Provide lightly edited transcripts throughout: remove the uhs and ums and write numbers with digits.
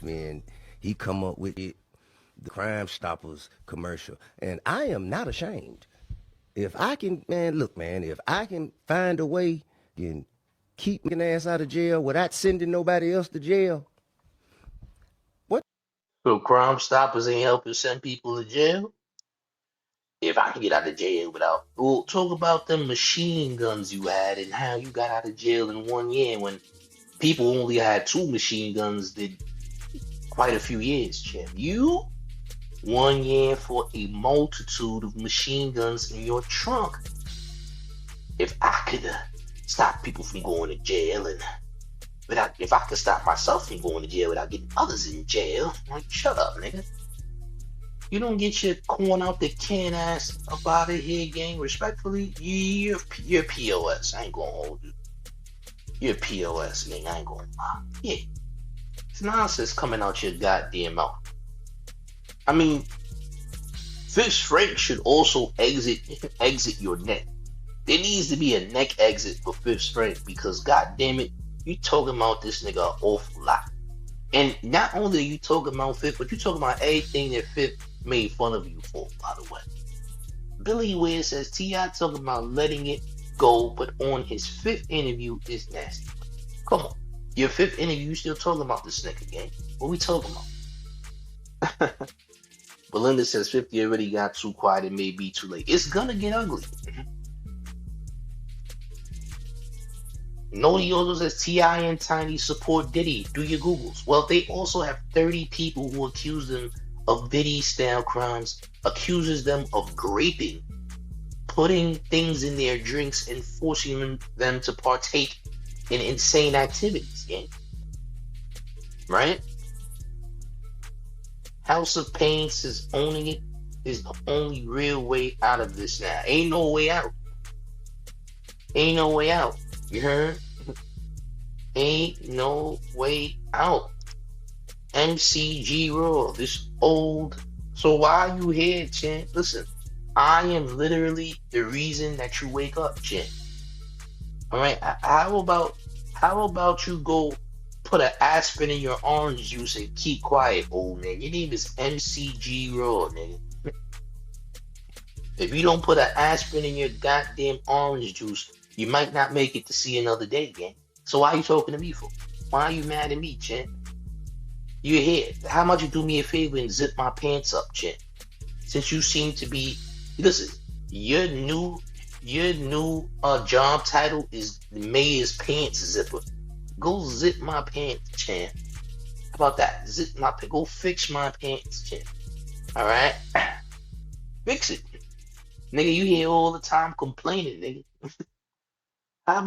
And he come up with it, the Crime Stoppers commercial. And I am not ashamed. If I can, man, look, man, if I can find a way and keep my ass out of jail without sending nobody else to jail, what? So Crime Stoppers ain't helping send people to jail. If I can get out of jail without, well, talk about them machine guns you had and how you got out of jail in 1 year when people only had two machine guns did quite a few years, Jim. You 1 year for a multitude of machine guns in your trunk. If I could stop people from going to jail and without, if I could stop myself from going to jail without getting others in jail, like shut up, nigga. You don't get your corn out the can ass up out of here, gang. Respectfully, you're POS. I ain't gonna hold you. You're POS, gang. I ain't gonna lie. Yeah, it's nonsense coming out your goddamn mouth. I mean, Fish Frank should also exit your neck. There needs to be a neck exit for Fish Frank because goddamn it, you talking about this nigga an awful lot. And not only are you talking about Fifth, but you talking about everything that Fifth made fun of you for, by the way. Billy Ware says T.I. talking about letting it go, but on his fifth interview is nasty. Come on. Your fifth interview, you still talking about this nigga, gang. What we talking about? Belinda says 50 already got too quiet. It may be too late. It's gonna get ugly. Nody also says T.I. and Tiny support Diddy. Do your Googles. Well, they also have 30 people who accuse them of Diddy-style crimes, accuses them of graping, putting things in their drinks and forcing them to partake in insane activities, gang. Right? House of Pain says owning it is the only real way out of this now. Ain't no way out. Ain't no way out. You heard? Ain't no way out. MCG Raw, this old. So why are you here, Chan? Listen, I am literally the reason that you wake up, Chan. All right. How about you go put an aspirin in your orange juice and keep quiet, old man? Your name is MCG Raw, nigga. If you don't put an aspirin in your goddamn orange juice, you might not make it to see another day, gang. So why are you talking to me for? Why are you mad at me, Chan? You're here. How about you do me a favor and zip my pants up, Chan? Since you seem to be, listen, your new job title is the mayor's pants zipper. Go zip my pants, Chan. How about that? Go fix my pants, Chan. All right, fix it, nigga. You here all the time complaining, nigga. How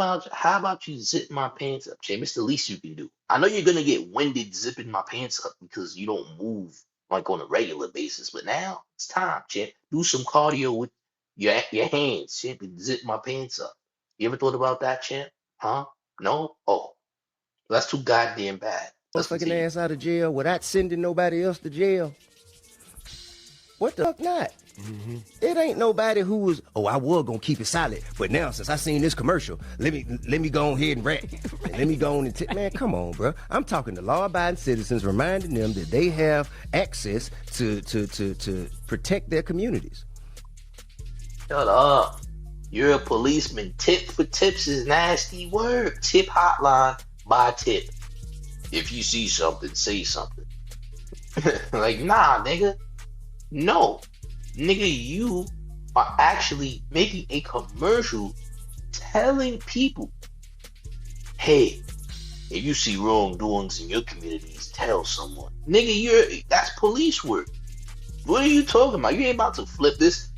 about you zip my pants up, Chan? It's the least you can do. I know you're gonna get winded zipping my pants up because you don't move like on a regular basis, but now it's time, Chan. Do some cardio with your hands, Chan, and zip my pants up. You ever thought about that, Chan? Huh? No? Oh, that's too goddamn bad. Let's Motherfucking continue. ass out of jail without sending nobody else to jail. What the fuck not? It ain't nobody who was, oh, I was gonna keep it solid, but now since I seen this commercial, let me go on ahead and rap. And let me go on and man, come on, bro. I'm talking to law-abiding citizens, reminding them that they have access to protect their communities. Shut up. You're a policeman. Tip for tips is nasty word. Tip hotline by tip. If you see something, say something. Like, nah, nigga. No. Nigga, you are actually making a commercial telling people, hey, if you see wrongdoings in your communities, tell someone. Nigga, that's police work. What are you talking about? You ain't about to flip this.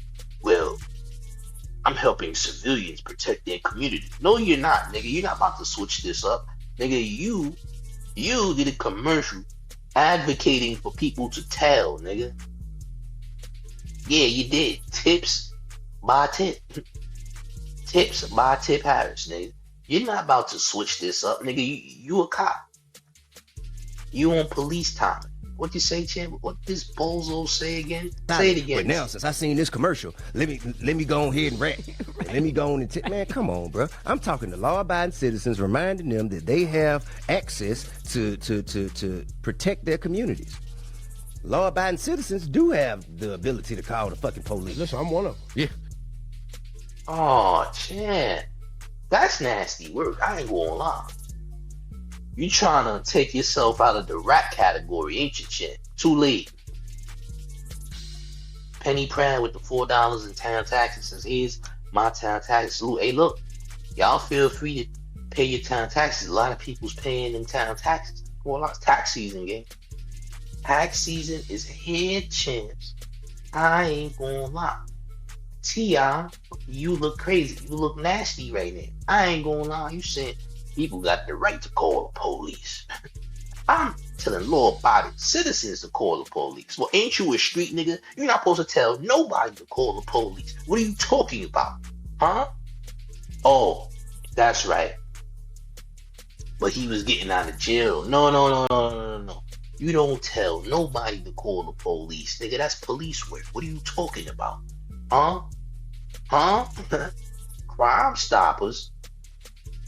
Well, I'm helping civilians protect their community. No, you're not, nigga. You're not about to switch this up. Nigga, you did a commercial advocating for people to tell, nigga. Yeah, you did. Tips by Tip. Tips by Tip Harris, nigga. You're not about to switch this up, nigga. You a cop. You on police time. What you say, champ? What this bozo say again? Say it Solid. But again. now, since I seen this commercial, let me go ahead and rap. Let me go on and man, come on, bro. I'm talking to law-abiding citizens, reminding them that they have access to protect their communities. Law-abiding citizens do have the ability to call the fucking police. Listen, I'm one of them. Yeah. Oh, champ. That's nasty work. I ain't gonna lie. You trying to take yourself out of the rat category, ain't you, champ? Too late. Penny Pratt with the $4 in town taxes says, here's my town taxes. Salute. Hey, look, y'all feel free to pay your town taxes. A lot of people's paying them town taxes. Well, it's tax season, gang. Tax season is here, champs. I ain't gonna lie. T.I., you look crazy. You look nasty right now. I ain't gonna lie. You said people got the right to call the police. I'm telling law-abiding citizens to call the police. Well, ain't you a street nigga? You're not supposed to tell nobody to call the police. What are you talking about? Huh? Oh, that's right. But he was getting out of jail. No. You don't tell nobody to call the police, nigga. That's police work. What are you talking about? Huh? Crime Stoppers.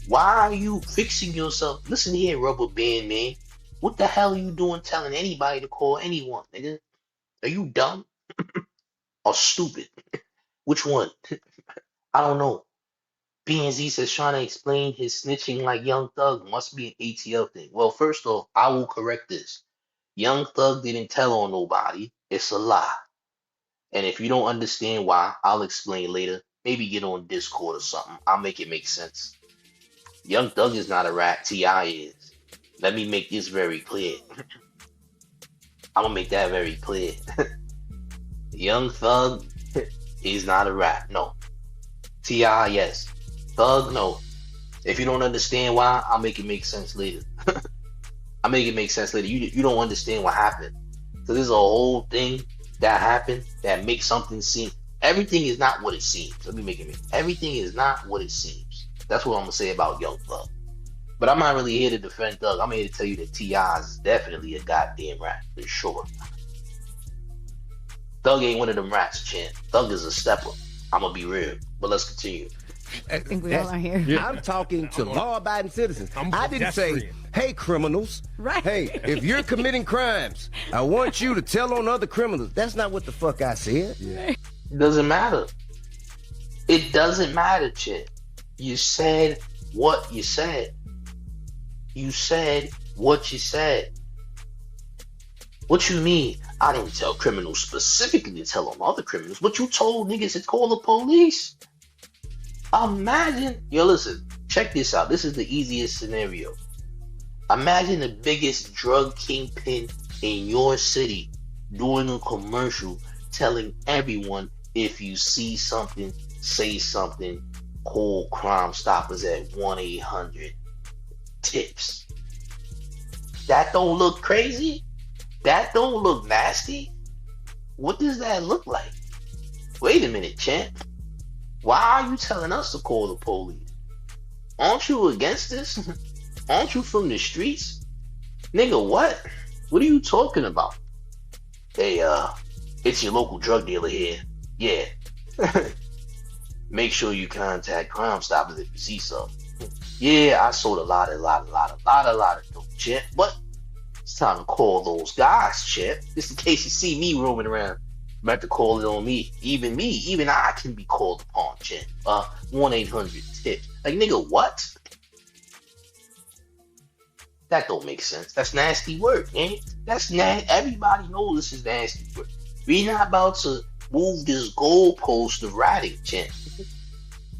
Why are you fixing yourself? Listen here, rubber band man. What the hell are you doing telling anybody to call anyone, nigga? Are you dumb or stupid? Which one? I don't know. B&Z says trying to explain his snitching like Young Thug must be an ATL thing. Well, first off, I will correct this. Young Thug didn't tell on nobody. It's a lie. And if you don't understand why, I'll explain later. Maybe get on Discord or something. I'll make it make sense. Young Thug is not a rat. T.I. is. Let me make this very clear. I'm gonna make that very clear. Young Thug is not a rat. No. T.I. yes. Thug, no. If you don't understand why, I'll make it make sense later. I'll make it make sense later. You don't understand what happened. So there's a whole thing that happened that makes something seem. Everything is not what it seems. Let me make it make. Everything is not what it seems. That's what I'm gonna say about Young Thug. But I'm not really here to defend Thug. I'm here to tell you that T.I. is definitely a goddamn rat for sure. Thug ain't one of them rats, champ. Thug is a stepper. I'm gonna be real. But let's continue. I think we all are here. Yeah. I'm talking to law-abiding citizens. I didn't say, hey, criminals. Right. Hey, if you're committing crimes, I want you to tell on other criminals. That's not what the fuck I said. Yeah. It doesn't matter. It doesn't matter, Chip. You said what you said. You said what you said. What you mean? I didn't tell criminals specifically to tell on other criminals, but you told niggas to call the police. Imagine, yo, listen, check this out. This is the easiest scenario. Imagine the biggest drug kingpin in your city doing a commercial telling everyone if you see something, say something, call Crime Stoppers at 1-800-TIPS. That don't look crazy? That don't look nasty? What does that look like? Wait a minute, champ. Why are you telling us to call the police? Aren't you against this? Aren't you from the streets? Nigga, what? What are you talking about? Hey, it's your local drug dealer here. Yeah. Make sure you contact Crime Stoppers if you see something. Yeah, I sold a lot of dope, champ. But it's time to call those guys, champ. Just in case you see me roaming around. I'm about to call it on me. Even I can be called upon, champ. 1-800-TIPS. Like, nigga, what? That don't make sense. That's nasty work, ain't it? That's nasty. Everybody knows this is nasty work. We're not about to move this goalpost of ratting, champ.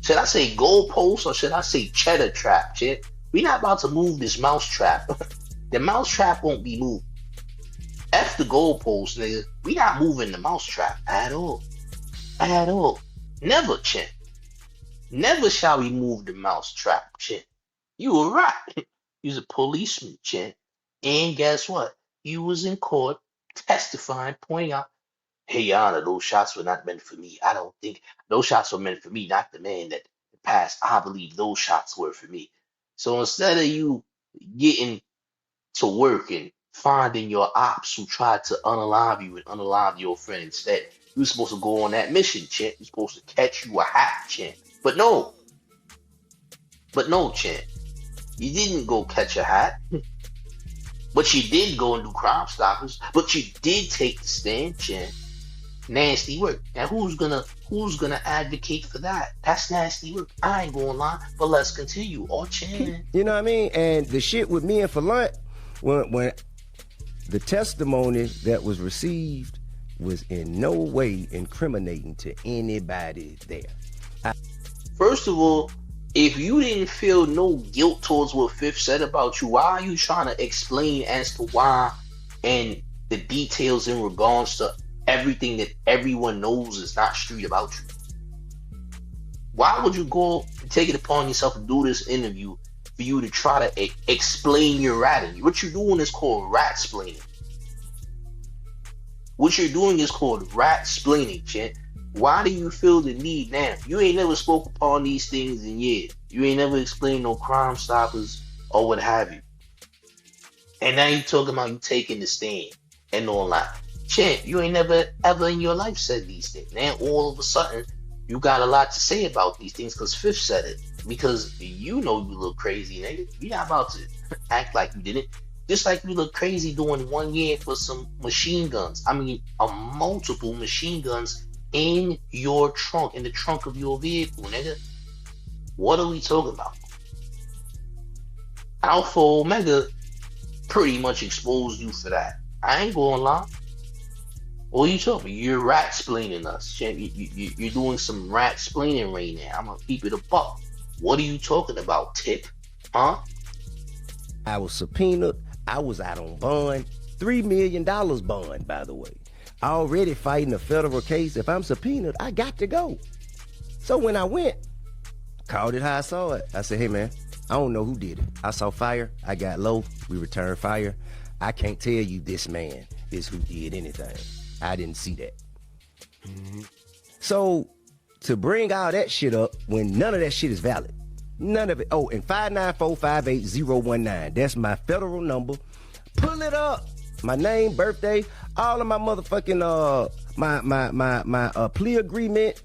Should I say goalpost or should I say cheddar trap, champ? We're not about to move this mouse trap. The mouse trap won't be moved. F the goalpost, nigga. We not moving the mouse trap at all. At all. Never, champ. Never shall we move the mouse trap, champ. You were right. You was a policeman, champ. And guess what? You was in court testifying, pointing out, hey, Your Honor, those shots were not meant for me. I don't think those shots were meant for me, not the man that passed. I believe those shots were for me. So instead of you getting to work and finding your ops who tried to unalive you and unalive your friend instead. You were supposed to go on that mission, champ. You're supposed to catch you a hat, champ. But no, champ. You didn't go catch a hat. But you did go and do Crime Stoppers. But you did take the stand, champ. Nasty work. Now who's gonna advocate for that? That's nasty work. I ain't gonna lie, but let's continue. Oh, champ. You know what I mean? And the shit with me and Falant, when the testimony that was received was in no way incriminating to anybody there. First of all, if you didn't feel no guilt towards what Fifth said about you, why are you trying to explain as to why and the details in regards to everything that everyone knows is not street about you? Why would you go take it upon yourself to do this interview for you to try to explain your ratting? What you're doing is called rat-splaining. What you're doing is called rat-splaining, champ. Why do you feel the need now? You ain't never spoke upon these things in years. You ain't never explained no Crime Stoppers or what have you. And now you talking about you taking the stand and all that. Champ, you ain't never ever in your life said these things. Now all of a sudden, you got a lot to say about these things because Fifth said it. Because you know you look crazy, nigga. You're not about to act like you didn't. Just like you look crazy doing 1 year for some machine guns. I mean, multiple machine guns in your trunk, in the trunk of your vehicle, nigga. What are we talking about? Alpha Omega pretty much exposed you for that. I ain't gonna lie. What are you talking about? You're rat-splaining us, champ. You're doing some rat-splaining right now. I'm gonna keep it a buck. What are you talking about, Tip? Huh? I was subpoenaed. I was out on bond. $3 million bond, by the way. Already fighting a federal case. If I'm subpoenaed, I got to go. So when I went, called it how I saw it. I said, hey man, I don't know who did it. I saw fire. I got low. We returned fire. I can't tell you this man is who did anything. I didn't see that. Mm-hmm. So to bring all that shit up when none of that shit is valid. None of it. Oh, and 594-58019. That's my federal number. Pull it up. My name, birthday, all of my motherfucking my plea agreement,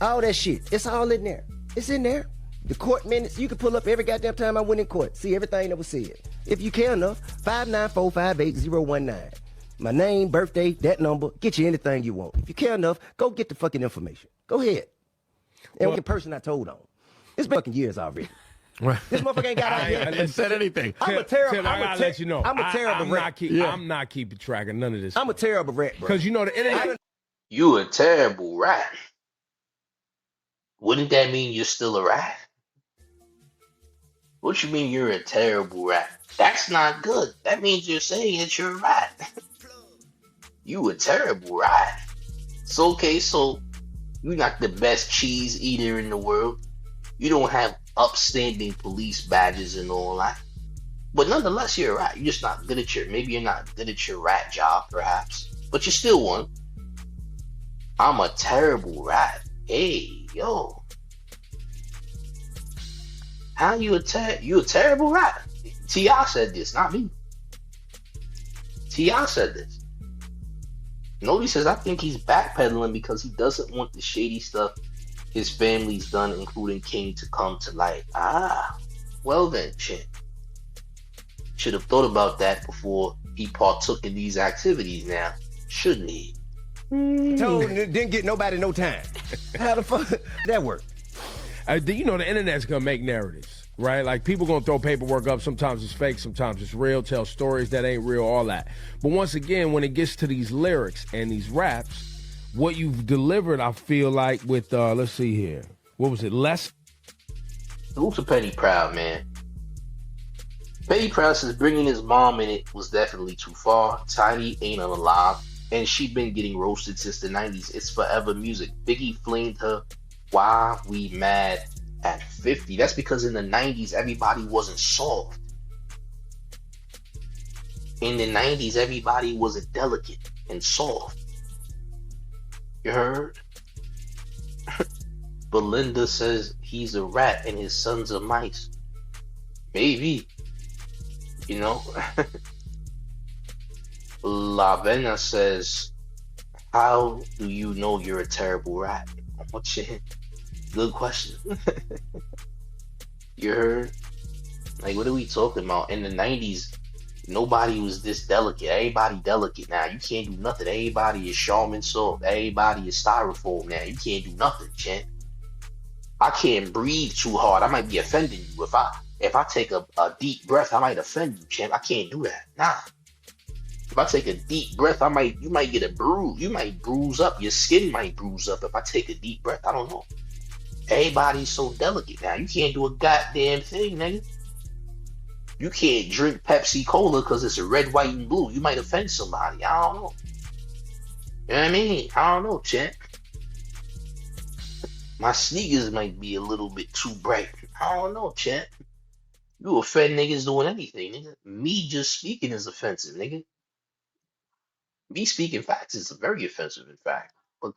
all that shit. It's all in there. It's in there. The court minutes, you can pull up every goddamn time I went in court. See everything that was said. If you care enough, 594-58019. My name, birthday, that number, get you anything you want. If you care enough, go get the fucking information. Go ahead. And the person I told on. It's been fucking years already. This motherfucker ain't got out here. I haven't said anything. I'm a terrible. Tim, I gotta let you know. I'm a terrible rat. I'm not keeping track of none of this. I'm a terrible rat, bro. Because you know the internet. You a terrible rat. Wouldn't that mean you're still a rat? What you mean you're a terrible rat? That's not good. That means you're saying that you're a rat. You a terrible rat. So okay, so you're not the best cheese eater in the world. You don't have upstanding police badges and all that. But nonetheless, you're a rat. You're just not good at maybe you're not good at your rat job, perhaps. But you're still one. I'm a terrible rat. Hey, yo. How you a terrible rat? T.I. said this, not me. T.I. said this. Nobody says, I think he's backpedaling because he doesn't want the shady stuff his family's done, including King, to come to light. Ah, well then, shit. Should have thought about that before he partook in these activities now, shouldn't he? Told didn't get nobody no time. How the fuck that work? You know the internet's gonna make narratives, right? Like people gonna throw paperwork up. Sometimes it's fake, sometimes it's real. Tell stories that ain't real, all that. But once again, when it gets to these lyrics and these raps, what you've delivered, I feel like with let's see here, what was it? Less. Who's a Petty Proud, man? Petty Proud says bringing his mom in it was definitely too far. Tiny ain't alive, and she been getting roasted since the 90s. It's forever music. Biggie flamed her. Why we mad at 50? That's because in the 90s, everybody wasn't soft. In the 90s, everybody was delicate and soft. You heard? Belinda says he's a rat and his sons are mice. Maybe. You know? Lavena says, how do you know you're a terrible rat? What shit? Good question. You heard? Like, what are we talking about? In the 90s, nobody was this delicate. Everybody delicate now. You can't do nothing. Everybody is Charmin salt. Everybody is styrofoam now. You can't do nothing, champ. I can't breathe too hard. I might be offending you. If I take a deep breath, I might offend you, champ. I can't do that. Nah. If I take a deep breath, you might get a bruise. You might bruise up. Your skin might bruise up if I take a deep breath. I don't know. Everybody's so delicate now. You can't do a goddamn thing, nigga. You can't drink Pepsi Cola because it's a red, white, and blue. You might offend somebody. I don't know. You know what I mean? I don't know, champ. My sneakers might be a little bit too bright. I don't know, champ. You offend niggas doing anything, nigga. Me just speaking is offensive, nigga. Me speaking facts is very offensive, in fact.